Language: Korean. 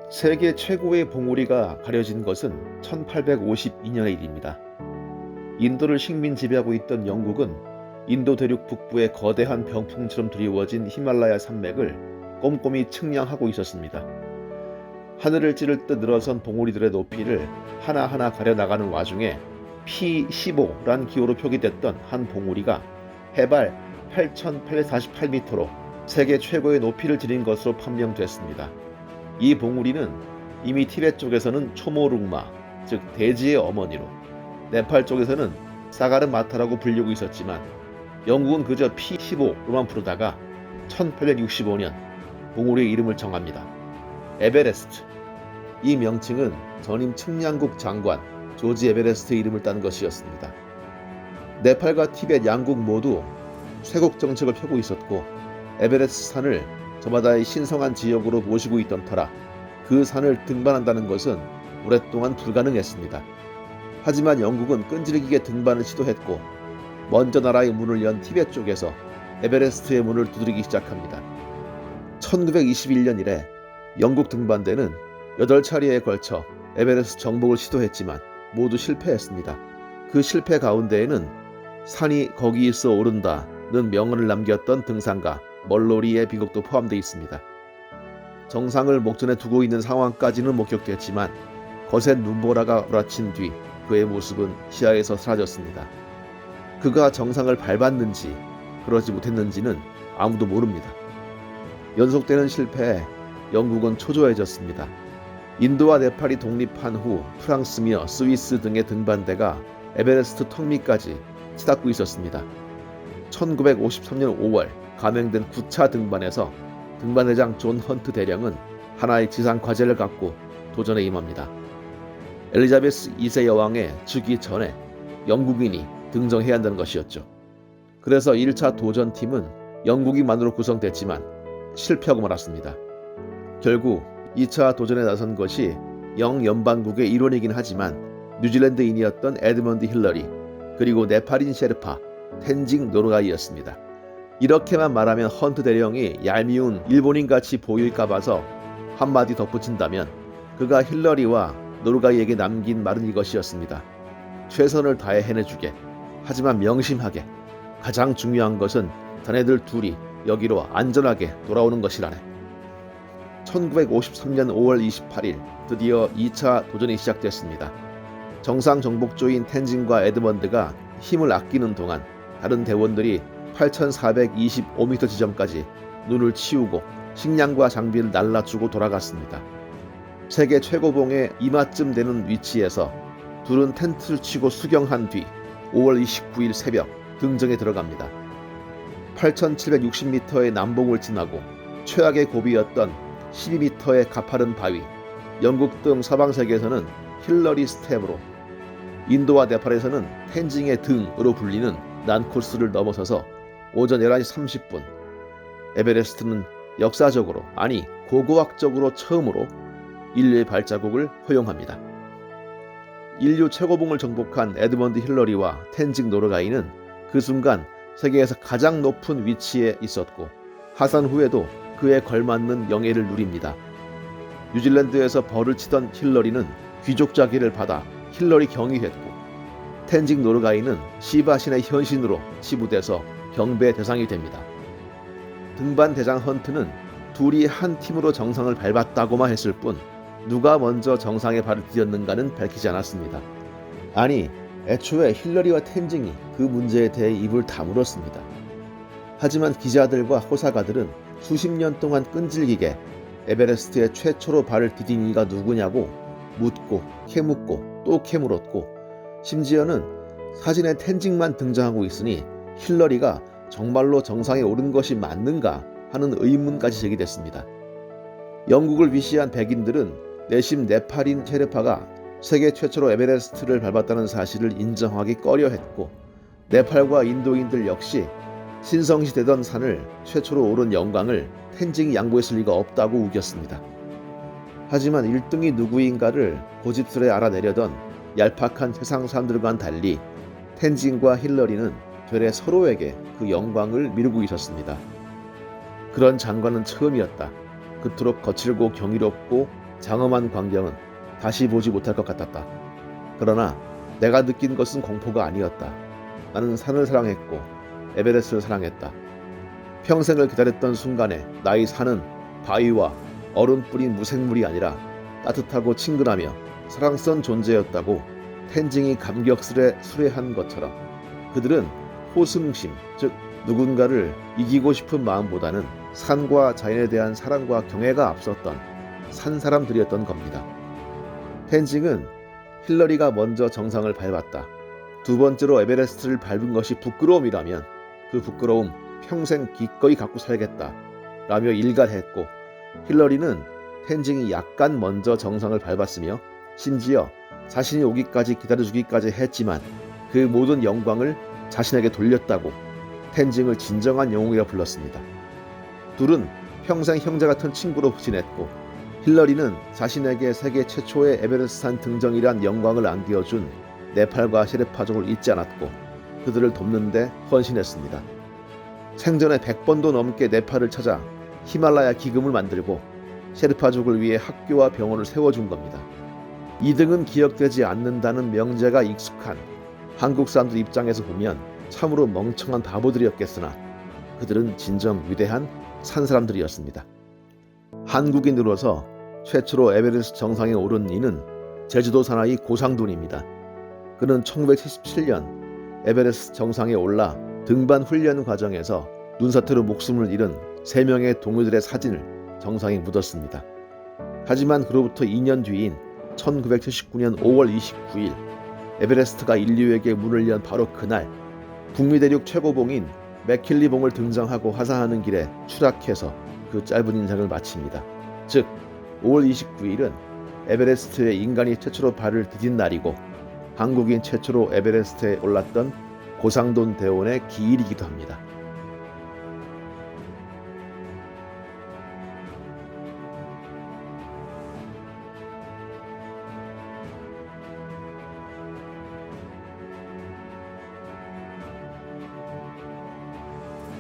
세계 최고의 봉우리가 가려진 것은 1852년의 일입니다. 인도를 식민 지배하고 있던 영국은 인도 대륙 북부의 거대한 병풍처럼 드리워진 히말라야 산맥을 꼼꼼히 측량하고 있었습니다. 하늘을 찌를 듯 늘어선 봉우리들의 높이를 하나하나 가려나가는 와중에 P15란 기호로 표기됐던 한 봉우리가 해발 8,848m로 세계 최고의 높이를 지닌 것으로 판명됐습니다. 이 봉우리는 이미 티베트 쪽에서는 초모룩마, 즉 대지의 어머니로, 네팔 쪽에서는 사가르마타라고 불리고 있었지만 영국은 그저 P15로만 부르다가 1865년 봉우리의 이름을 정합니다. 에베레스트. 이 명칭은 전임 측량국 장관 조지 에베레스트의 이름을 딴 것이었습니다. 네팔과 티베트 양국 모두 쇄국 정책을 펴고 있었고 에베레스트 산을 저마다의 신성한 지역으로 모시고 있던 터라 그 산을 등반한다는 것은 오랫동안 불가능했습니다. 하지만 영국은 끈질기게 등반을 시도했고 먼저 나라의 문을 연 티베트 쪽에서 에베레스트의 문을 두드리기 시작합니다. 1921년 이래 영국 등반대는 8차례에 걸쳐 에베레스트 정복을 시도했지만 모두 실패했습니다. 그 실패 가운데에는 산이 거기 있어 오른다는 명언을 남겼던 등산가 멀로리의 비극도 포함되어 있습니다. 정상을 목전에 두고 있는 상황까지는 목격됐지만 거센 눈보라가 몰아친 뒤 그의 모습은 시야에서 사라졌습니다. 그가 정상을 밟았는지 그러지 못했는지는 아무도 모릅니다. 연속되는 실패에 영국은 초조해졌습니다. 인도와 네팔이 독립한 후 프랑스며 스위스 등의 등반대가 에베레스트 턱 밑까지 치닫고 있었습니다. 1953년 5월 감행된 9차 등반에서 등반대장 존 헌트 대령은 하나의 지상 과제를 갖고 도전에 임합니다. 엘리자베스 2세 여왕의 즉위 전에 영국인이 등정해야 한다는 것이었죠. 그래서 1차 도전팀은 영국인만으로 구성됐지만 실패하고 말았습니다. 결국 2차 도전에 나선 것이 영연방국의 일원이긴 하지만 뉴질랜드인이었던 에드먼드 힐러리 그리고 네팔인 셰르파 텐징 노르가이였습니다. 이렇게만 말하면 헌트 대령이 얄미운 일본인같이 보일까 봐서 한마디 덧붙인다면 그가 힐러리와 노르가이에게 남긴 말은 이것이었습니다. 최선을 다해 해내주게. 하지만 명심하게. 가장 중요한 것은 자네들 둘이 여기로 안전하게 돌아오는 것이라네. 1953년 5월 28일 드디어 2차 도전이 시작됐습니다. 정상 정복조인 텐진과 에드먼드가 힘을 아끼는 동안 다른 대원들이 8,425m 지점까지 눈을 치우고 식량과 장비를 날라주고 돌아갔습니다. 세계 최고봉의 이마쯤 되는 위치에서 둘은 텐트를 치고 수경한 뒤 5월 29일 새벽 등정에 들어갑니다. 8,760m의 남봉을 지나고 최악의 고비였던 12m의 가파른 바위, 영국 등 서방 세계에서는 힐러리 스텝으로, 인도와 네팔에서는 텐징의 등으로 불리는 난코스를 넘어서서 오전 11시 30분 에베레스트는 역사적으로 아니 고고학적으로 처음으로 인류의 발자국을 허용합니다. 인류 최고봉을 정복한 에드먼드 힐러리와 텐징 노르가이는 그 순간 세계에서 가장 높은 위치에 있었고 하산 후에도 그에 걸맞는 영예를 누립니다. 뉴질랜드에서 벌을 치던 힐러리는 귀족자기를 받아 힐러리 경위했고 텐징 노르가이는 시바신의 현신으로 치부돼서 경배 대상이 됩니다. 등반 대장 헌트는 둘이 한 팀으로 정상을 밟았다고만 했을 뿐 누가 먼저 정상에 발을 디뎠는가는 밝히지 않았습니다. 아니, 애초에 힐러리와 텐징이 그 문제에 대해 입을 다물었습니다. 하지만 기자들과 호사가들은 수십 년 동안 끈질기게 에베레스트에 최초로 발을 디딘 이가 누구냐고 묻고 캐묻고 또 캐물었고 심지어는 사진에 텐징만 등장하고 있으니 힐러리가 정말로 정상에 오른 것이 맞는가 하는 의문까지 제기됐습니다. 영국을 위시한 백인들은 내심 네팔인 셰르파가 세계 최초로 에베레스트를 밟았다는 사실을 인정하기 꺼려했고 네팔과 인도인들 역시 신성시되던 산을 최초로 오른 영광을 텐징이 양보했을 리가 없다고 우겼습니다. 하지만 1등이 누구인가를 고집스레 알아내려던 얄팍한 세상 사람들과는 달리 텐징과 힐러리는 되레 서로에게 그 영광을 미루고 있었습니다. 그런 장관은 처음이었다. 그토록 거칠고 경이롭고 장엄한 광경은 다시 보지 못할 것 같았다. 그러나 내가 느낀 것은 공포가 아니었다. 나는 산을 사랑했고 에베레스트를 사랑했다. 평생을 기다렸던 순간에 나의 산은 바위와 얼음 뿌린 무생물이 아니라 따뜻하고 친근하며 사랑스런 존재였다고 텐징이 감격스레 수레한 것처럼 그들은 호승심, 즉 누군가를 이기고 싶은 마음보다는 산과 자연에 대한 사랑과 경애가 앞섰던 산 사람들이었던 겁니다. 텐징은 힐러리가 먼저 정상을 밟았다. 두 번째로 에베레스트를 밟은 것이 부끄러움이라면 그 부끄러움 평생 기꺼이 갖고 살겠다 라며 일갈했고, 힐러리는 텐징이 약간 먼저 정상을 밟았으며 심지어 자신이 오기까지 기다려주기까지 했지만 그 모든 영광을 자신에게 돌렸다고 텐징을 진정한 영웅이라 불렀습니다. 둘은 평생 형제 같은 친구로 지냈고, 힐러리는 자신에게 세계 최초의 에베레스트산 등정이란 영광을 안겨준 네팔과 셰르파족을 잊지 않았고 그들을 돕는 데 헌신했습니다. 생전에 100번도 넘게 네팔을 찾아 히말라야 기금을 만들고 셰르파족을 위해 학교와 병원을 세워준 겁니다. 이 등은 기억되지 않는다는 명제가 익숙한 한국 사람들 입장에서 보면 참으로 멍청한 바보들이었겠으나 그들은 진정 위대한 산사람들이었습니다. 한국인으로서 최초로 에베레스트 정상에 오른 이는 제주도 사나이 고상돈입니다. 그는 1977년 에베레스트 정상에 올라 등반 훈련 과정에서 눈사태로 목숨을 잃은 3명의 동료들의 사진을 정상에 묻었습니다. 하지만 그로부터 2년 뒤인 1979년 5월 29일 에베레스트가 인류에게 문을 연 바로 그날 북미 대륙 최고봉인 맥킬리 봉을 등정하고 하사하는 길에 추락해서 그 짧은 인생을 마칩니다. 즉 5월 29일은 에베레스트에 인간이 최초로 발을 디딘 날이고 한국인 최초로 에베레스트에 올랐던 고상돈 대원의 기일이기도 합니다.